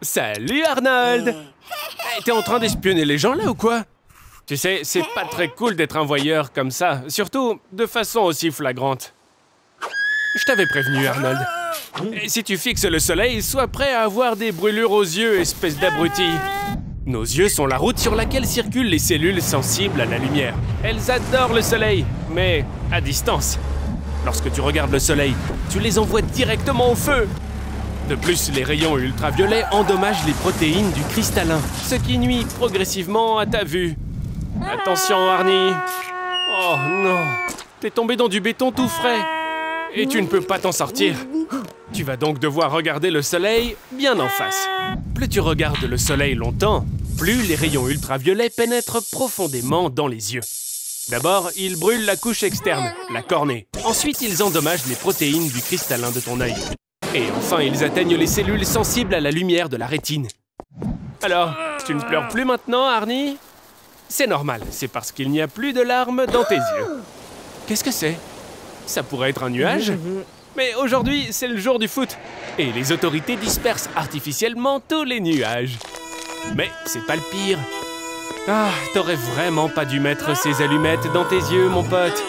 Salut Arnold! Hey, t'es en train d'espionner les gens là ou quoi? Tu sais, c'est pas très cool d'être un voyeur comme ça, surtout de façon aussi flagrante. Je t'avais prévenu, Arnold. Et si tu fixes le soleil, sois prêt à avoir des brûlures aux yeux, espèce d'abruti. Nos yeux sont la route sur laquelle circulent les cellules sensibles à la lumière. Elles adorent le soleil, mais à distance. Lorsque tu regardes le soleil, tu les envoies directement au feu. De plus, les rayons ultraviolets endommagent les protéines du cristallin, ce qui nuit progressivement à ta vue. Attention, Arnie. Oh non, t'es tombé dans du béton tout frais. Et tu ne peux pas t'en sortir. Tu vas donc devoir regarder le soleil bien en face. Plus tu regardes le soleil longtemps, plus les rayons ultraviolets pénètrent profondément dans les yeux. D'abord, ils brûlent la couche externe, la cornée. Ensuite, ils endommagent les protéines du cristallin de ton œil. Et enfin, ils atteignent les cellules sensibles à la lumière de la rétine. Alors, tu ne pleures plus maintenant, Arnie? C'est normal, c'est parce qu'il n'y a plus de larmes dans tes yeux. Qu'est-ce que c'est? Ça pourrait être un nuage? Mais aujourd'hui, c'est le jour du foot. Et les autorités dispersent artificiellement tous les nuages. Mais c'est pas le pire. Ah, t'aurais vraiment pas dû mettre ces allumettes dans tes yeux, mon pote.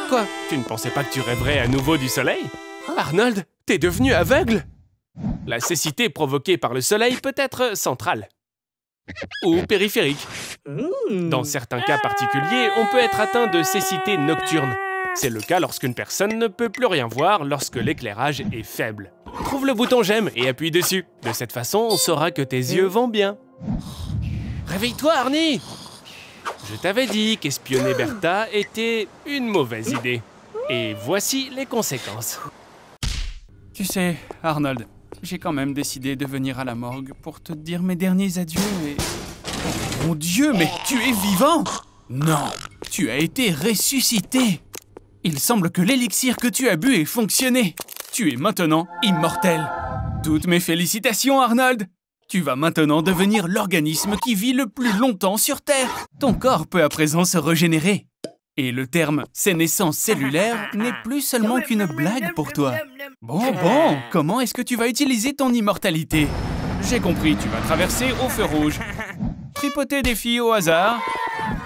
Quoi? Tu ne pensais pas que tu rêverais à nouveau du soleil? Arnold, t'es devenu aveugle? La cécité provoquée par le soleil peut être centrale. Ou périphérique. Dans certains cas particuliers, on peut être atteint de cécité nocturne. C'est le cas lorsqu'une personne ne peut plus rien voir lorsque l'éclairage est faible. Trouve le bouton j'aime et appuie dessus. De cette façon, on saura que tes yeux vont bien. Réveille-toi, Arnie! Je t'avais dit qu'espionner Bertha était une mauvaise idée. Et voici les conséquences. Tu sais, Arnold, j'ai quand même décidé de venir à la morgue pour te dire mes derniers adieux et... Oh, mon Dieu, mais tu es vivant! Non, tu as été ressuscité! Il semble que l'élixir que tu as bu ait fonctionné. Tu es maintenant immortel. Toutes mes félicitations, Arnold! Tu vas maintenant devenir l'organisme qui vit le plus longtemps sur Terre. Ton corps peut à présent se régénérer. Et le terme « sénescence cellulaire » n'est plus seulement qu'une blague pour toi. Bon, comment est-ce que tu vas utiliser ton immortalité? J'ai compris, tu vas traverser au feu rouge. Tripoter des filles au hasard.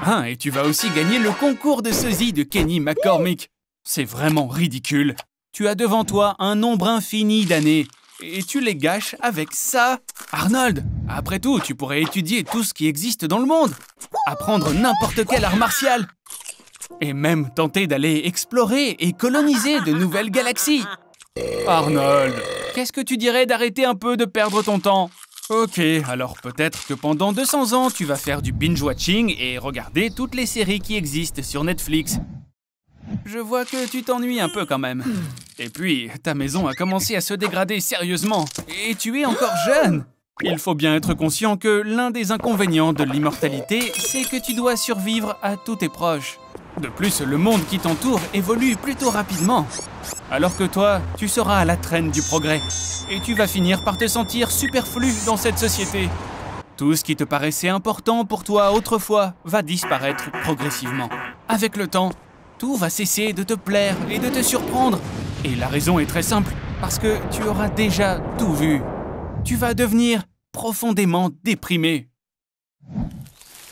Ah, et tu vas aussi gagner le concours de sosie de Kenny McCormick. C'est vraiment ridicule. Tu as devant toi un nombre infini d'années. Et tu les gâches avec ça. Arnold, après tout, tu pourrais étudier tout ce qui existe dans le monde. Apprendre n'importe quel art martial. Et même tenter d'aller explorer et coloniser de nouvelles galaxies. Arnold, qu'est-ce que tu dirais d'arrêter un peu de perdre ton temps? Ok, alors peut-être que pendant 200 ans, tu vas faire du binge-watching et regarder toutes les séries qui existent sur Netflix. Je vois que tu t'ennuies un peu quand même. Et puis, ta maison a commencé à se dégrader sérieusement. Et tu es encore jeune. Il faut bien être conscient que l'un des inconvénients de l'immortalité, c'est que tu dois survivre à tous tes proches. De plus, le monde qui t'entoure évolue plutôt rapidement. Alors que toi, tu seras à la traîne du progrès. Et tu vas finir par te sentir superflu dans cette société. Tout ce qui te paraissait important pour toi autrefois va disparaître progressivement. Avec le temps, tout va cesser de te plaire et de te surprendre. Et la raison est très simple, parce que tu auras déjà tout vu. Tu vas devenir profondément déprimé.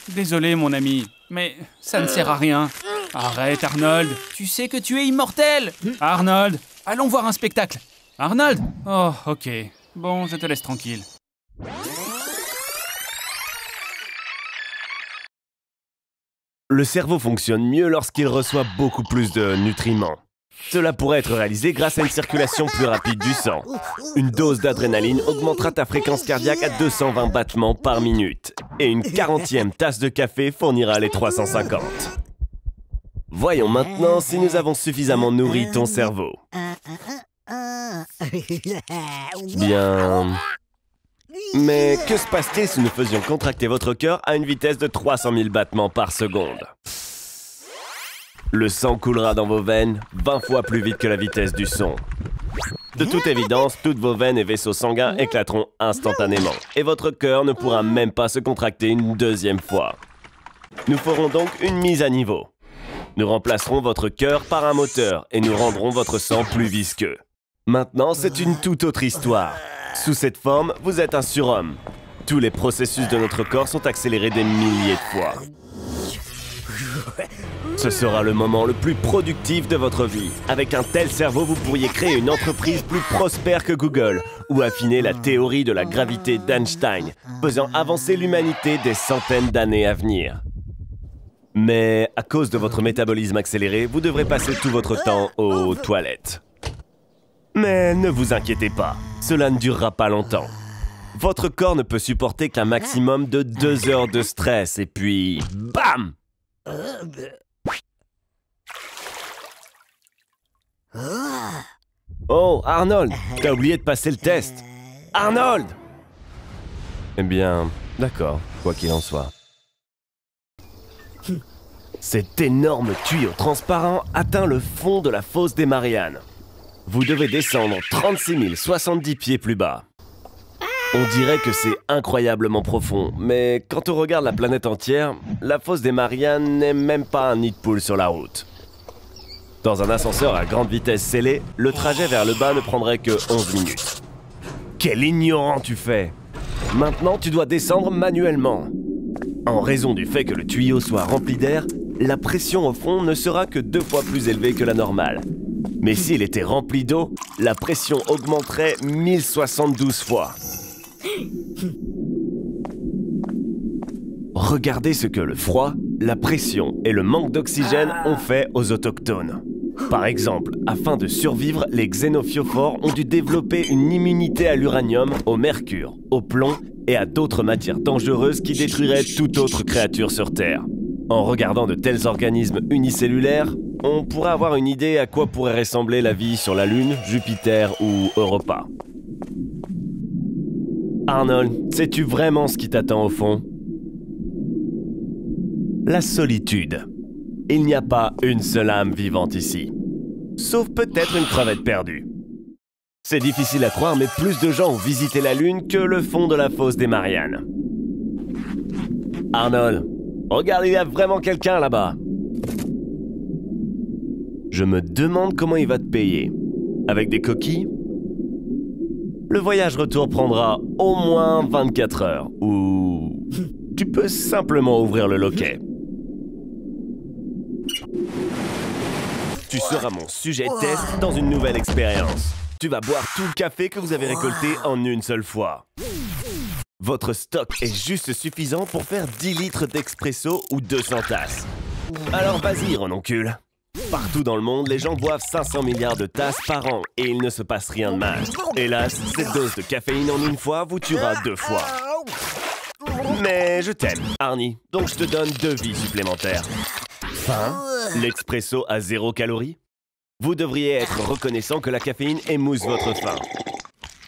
Désolé, mon ami, mais ça ne sert à rien. Arrête, Arnold, tu sais que tu es immortel. Arnold, allons voir un spectacle. Arnold? Oh, ok. Bon, je te laisse tranquille. Le cerveau fonctionne mieux lorsqu'il reçoit beaucoup plus de nutriments. Cela pourrait être réalisé grâce à une circulation plus rapide du sang. Une dose d'adrénaline augmentera ta fréquence cardiaque à 220 battements par minute. Et une 40e tasse de café fournira les 350. Voyons maintenant si nous avons suffisamment nourri ton cerveau. Bien... Mais que se passe-t-il si nous faisions contracter votre cœur à une vitesse de 300 000 battements par seconde? Le sang coulera dans vos veines 20 fois plus vite que la vitesse du son. De toute évidence, toutes vos veines et vaisseaux sanguins éclateront instantanément. Et votre cœur ne pourra même pas se contracter une deuxième fois. Nous ferons donc une mise à niveau. Nous remplacerons votre cœur par un moteur et nous rendrons votre sang plus visqueux. Maintenant, c'est une toute autre histoire. Sous cette forme, vous êtes un surhomme. Tous les processus de notre corps sont accélérés des milliers de fois. Ce sera le moment le plus productif de votre vie. Avec un tel cerveau, vous pourriez créer une entreprise plus prospère que Google ou affiner la théorie de la gravité d'Einstein, faisant avancer l'humanité des centaines d'années à venir. Mais à cause de votre métabolisme accéléré, vous devrez passer tout votre temps aux toilettes. Mais ne vous inquiétez pas, cela ne durera pas longtemps. Votre corps ne peut supporter qu'un maximum de 2 heures de stress et puis... BAM! Oh, Arnold, t'as oublié de passer le test. Arnold! Eh bien, d'accord, quoi qu'il en soit. Cet énorme tuyau transparent atteint le fond de la fosse des Mariannes. Vous devez descendre 36 070 pieds plus bas. On dirait que c'est incroyablement profond, mais quand on regarde la planète entière, la fosse des Mariannes n'est même pas un nid de poule sur la route. Dans un ascenseur à grande vitesse scellé, le trajet vers le bas ne prendrait que 11 minutes. Quel ignorant tu fais! Maintenant, tu dois descendre manuellement. En raison du fait que le tuyau soit rempli d'air, la pression au fond ne sera que 2 fois plus élevée que la normale. Mais s'il était rempli d'eau, la pression augmenterait 1072 fois. Regardez ce que le froid, la pression et le manque d'oxygène ont fait aux autochtones. Par exemple, afin de survivre, les xénophyophores ont dû développer une immunité à l'uranium, au mercure, au plomb et à d'autres matières dangereuses qui détruiraient toute autre créature sur Terre. En regardant de tels organismes unicellulaires, on pourrait avoir une idée à quoi pourrait ressembler la vie sur la Lune, Jupiter ou Europa. Arnold, sais-tu vraiment ce qui t'attend au fond? La solitude. Il n'y a pas une seule âme vivante ici. Sauf peut-être une crevette perdue. C'est difficile à croire, mais plus de gens ont visité la Lune que le fond de la fosse des Mariannes. Arnold, regarde, il y a vraiment quelqu'un là-bas. Je me demande comment il va te payer. Avec des coquilles? Le voyage retour prendra au moins 24 heures, ou tu peux simplement ouvrir le loquet. Tu seras mon sujet test dans une nouvelle expérience. Tu vas boire tout le café que vous avez récolté en une seule fois. Votre stock est juste suffisant pour faire 10 litres d'expresso ou 200 tasses. Alors vas-y, renoncule. Partout dans le monde, les gens boivent 500 milliards de tasses par an et il ne se passe rien de mal. Hélas, cette dose de caféine en une fois vous tuera 2 fois. Mais je t'aime, Arnie, donc je te donne 2 vies supplémentaires. Faim? L'expresso à 0 calories? Vous devriez être reconnaissant que la caféine émousse votre faim.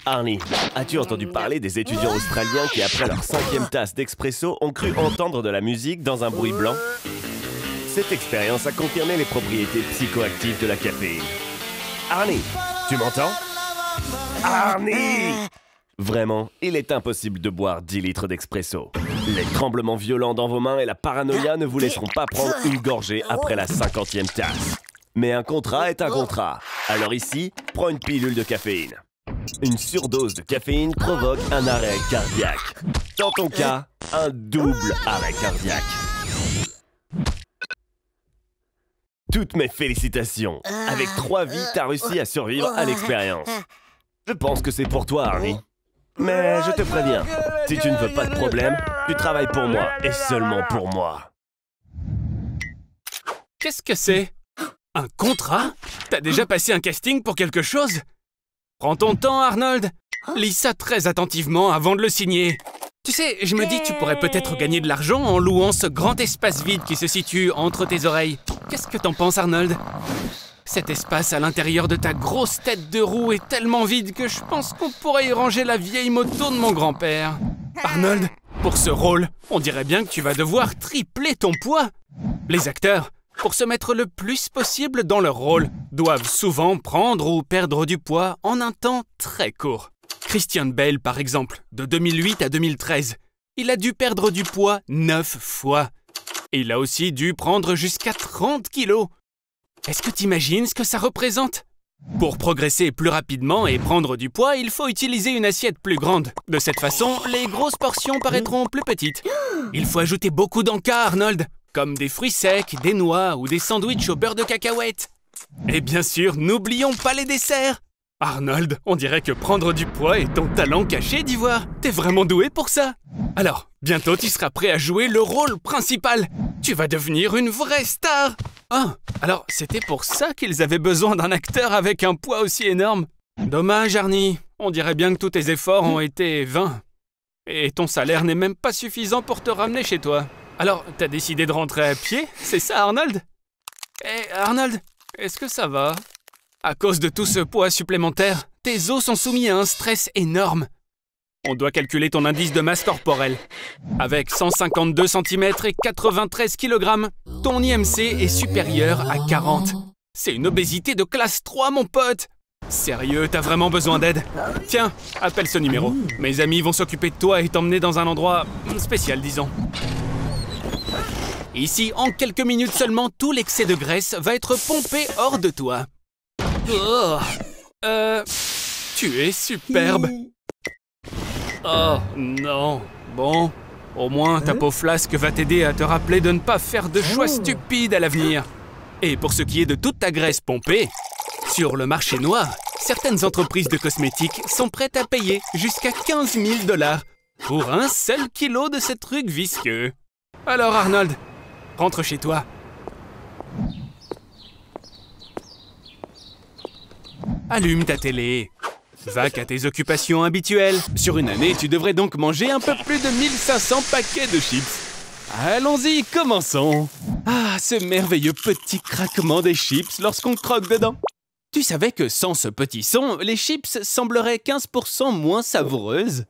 Arnie, as-tu entendu parler des étudiants australiens qui, après leur 5e tasse d'expresso, ont cru entendre de la musique dans un bruit blanc? Cette expérience a confirmé les propriétés psychoactives de la caféine. Arnie, tu m'entends? Arnie! Vraiment, il est impossible de boire 10 litres d'expresso. Les tremblements violents dans vos mains et la paranoïa ne vous laisseront pas prendre une gorgée après la 50e tasse. Mais un contrat est un contrat. Alors ici, prends une pilule de caféine. Une surdose de caféine provoque un arrêt cardiaque. Dans ton cas, un double arrêt cardiaque. Toutes mes félicitations. Avec 3 vies, t'as réussi à survivre à l'expérience. Je pense que c'est pour toi, Arnie. Mais je te préviens, si tu ne veux pas de problème, tu travailles pour moi et seulement pour moi. Qu'est-ce que c'est? Un contrat? T'as déjà passé un casting pour quelque chose? Prends ton temps, Arnold. Lis ça très attentivement avant de le signer. Tu sais, je me dis que tu pourrais peut-être gagner de l'argent en louant ce grand espace vide qui se situe entre tes oreilles. Qu'est-ce que t'en penses, Arnold? Cet espace à l'intérieur de ta grosse tête de roue est tellement vide que je pense qu'on pourrait y ranger la vieille moto de mon grand-père. Arnold, pour ce rôle, on dirait bien que tu vas devoir tripler ton poids. Les acteurs, pour se mettre le plus possible dans leur rôle, doivent souvent prendre ou perdre du poids en un temps très court. Christian Bale, par exemple, de 2008 à 2013, il a dû perdre du poids 9 fois. Et il a aussi dû prendre jusqu'à 30 kilos. Est-ce que t'imagines ce que ça représente? Pour progresser plus rapidement et prendre du poids, il faut utiliser une assiette plus grande. De cette façon, les grosses portions paraîtront plus petites. Il faut ajouter beaucoup d'encas, Arnold, comme des fruits secs, des noix ou des sandwichs au beurre de cacahuète. Et bien sûr, n'oublions pas les desserts. Arnold, on dirait que prendre du poids est ton talent caché d'Ivoire. T'es vraiment doué pour ça. Alors, bientôt tu seras prêt à jouer le rôle principal. Tu vas devenir une vraie star. Ah, alors c'était pour ça qu'ils avaient besoin d'un acteur avec un poids aussi énorme. Dommage, Arnie. On dirait bien que tous tes efforts ont été vains. Et ton salaire n'est même pas suffisant pour te ramener chez toi. Alors, t'as décidé de rentrer à pied, c'est ça, Arnold? Eh, Arnold, est-ce que ça va? À cause de tout ce poids supplémentaire, tes os sont soumis à un stress énorme. On doit calculer ton indice de masse corporelle. Avec 152 cm et 93 kg, ton IMC est supérieur à 40. C'est une obésité de classe 3, mon pote. Sérieux, t'as vraiment besoin d'aide? Tiens, appelle ce numéro. Mes amis vont s'occuper de toi et t'emmener dans un endroit spécial, disons. Ici, en quelques minutes seulement, tout l'excès de graisse va être pompé hors de toi. Oh, tu es superbe. Oh non. Bon, au moins ta peau flasque va t'aider à te rappeler de ne pas faire de choix stupides à l'avenir. Et pour ce qui est de toute ta graisse pompée, sur le marché noir, certaines entreprises de cosmétiques sont prêtes à payer jusqu'à 15 000 $ pour un seul kilo de ce truc visqueux. Alors Arnold, rentre chez toi. Allume ta télé. Va qu'à tes occupations habituelles. Sur une année, tu devrais donc manger un peu plus de 1500 paquets de chips. Allons-y, commençons. Ah, ce merveilleux petit craquement des chips lorsqu'on croque dedans. Tu savais que sans ce petit son, les chips sembleraient 15% moins savoureuses?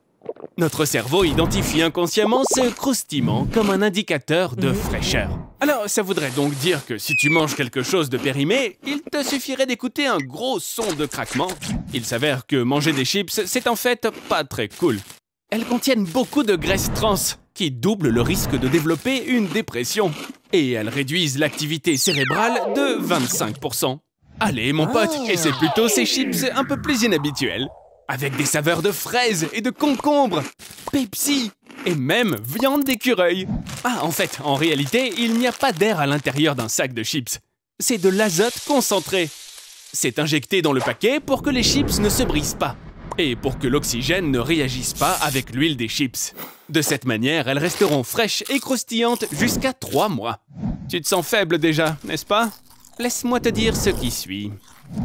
Notre cerveau identifie inconsciemment ce croustillement comme un indicateur de fraîcheur. Alors, ça voudrait donc dire que si tu manges quelque chose de périmé, il te suffirait d'écouter un gros son de craquement. Il s'avère que manger des chips, c'est en fait pas très cool. Elles contiennent beaucoup de graisse trans, qui double le risque de développer une dépression. Et elles réduisent l'activité cérébrale de 25%. Allez, mon pote, essaie plutôt ces chips un peu plus inhabituels. Avec des saveurs de fraises et de concombre, Pepsi et même viande d'écureuil. Ah, en fait, en réalité, il n'y a pas d'air à l'intérieur d'un sac de chips. C'est de l'azote concentré. C'est injecté dans le paquet pour que les chips ne se brisent pas et pour que l'oxygène ne réagisse pas avec l'huile des chips. De cette manière, elles resteront fraîches et croustillantes jusqu'à 3 mois. Tu te sens faible déjà, n'est-ce pas? Laisse-moi te dire ce qui suit.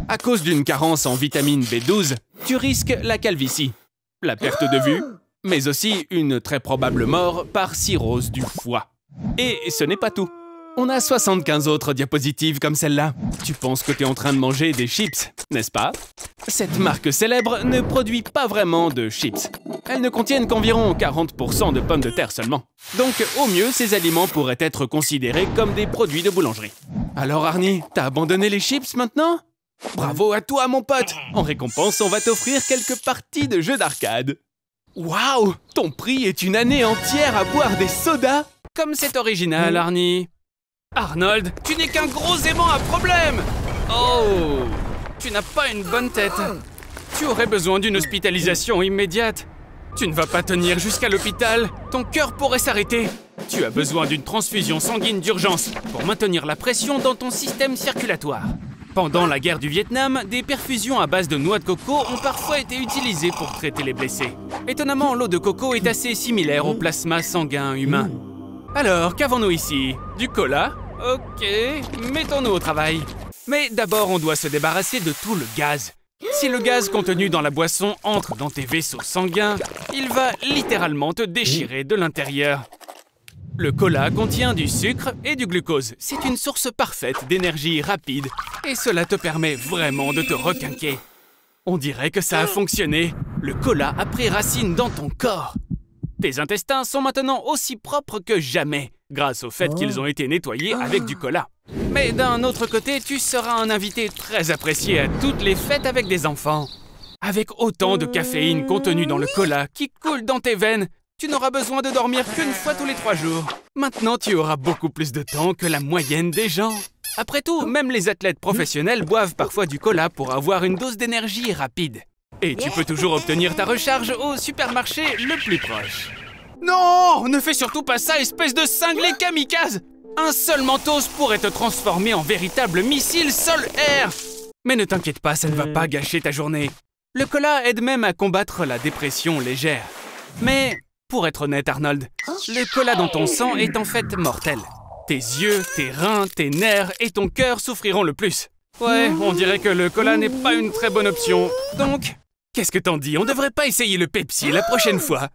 À cause d'une carence en vitamine B12, tu risques la calvitie, la perte de vue, mais aussi une très probable mort par cirrhose du foie. Et ce n'est pas tout. On a 75 autres diapositives comme celle-là. Tu penses que tu es en train de manger des chips, n'est-ce pas? Cette marque célèbre ne produit pas vraiment de chips. Elles ne contiennent qu'environ 40% de pommes de terre seulement. Donc, au mieux, ces aliments pourraient être considérés comme des produits de boulangerie. Alors Arnie, t'as abandonné les chips maintenant? Bravo à toi, mon pote! En récompense, on va t'offrir quelques parties de jeux d'arcade. Waouh! Ton prix est une année entière à boire des sodas? Comme c'est original, Arnie. Arnold, tu n'es qu'un gros aimant à problème! Oh! Tu n'as pas une bonne tête. Tu aurais besoin d'une hospitalisation immédiate. Tu ne vas pas tenir jusqu'à l'hôpital. Ton cœur pourrait s'arrêter. Tu as besoin d'une transfusion sanguine d'urgence pour maintenir la pression dans ton système circulatoire. Pendant la guerre du Vietnam, des perfusions à base de noix de coco ont parfois été utilisées pour traiter les blessés. Étonnamment, l'eau de coco est assez similaire au plasma sanguin humain. Alors, qu'avons-nous ici? Du cola? Ok, mettons-nous au travail. Mais d'abord, on doit se débarrasser de tout le gaz. Si le gaz contenu dans la boisson entre dans tes vaisseaux sanguins, il va littéralement te déchirer de l'intérieur. Le cola contient du sucre et du glucose. C'est une source parfaite d'énergie rapide et cela te permet vraiment de te requinquer. On dirait que ça a fonctionné. Le cola a pris racine dans ton corps. Tes intestins sont maintenant aussi propres que jamais grâce au fait qu'ils ont été nettoyés avec du cola. Mais d'un autre côté, tu seras un invité très apprécié à toutes les fêtes avec des enfants. Avec autant de caféine contenue dans le cola qui coule dans tes veines, tu n'auras besoin de dormir qu'une fois tous les 3 jours. Maintenant, tu auras beaucoup plus de temps que la moyenne des gens. Après tout, même les athlètes professionnels boivent parfois du cola pour avoir une dose d'énergie rapide. Et tu peux toujours obtenir ta recharge au supermarché le plus proche. Non, ne fais surtout pas ça, espèce de cinglé kamikaze! Un seul Mentos pourrait te transformer en véritable missile sol-air! Mais ne t'inquiète pas, ça ne va pas gâcher ta journée. Le cola aide même à combattre la dépression légère. Mais, pour être honnête, Arnold, le cola dans ton sang est en fait mortel. Tes yeux, tes reins, tes nerfs et ton cœur souffriront le plus. Ouais, on dirait que le cola n'est pas une très bonne option. Donc, qu'est-ce que t'en dis? On devrait pas essayer le Pepsi la prochaine fois.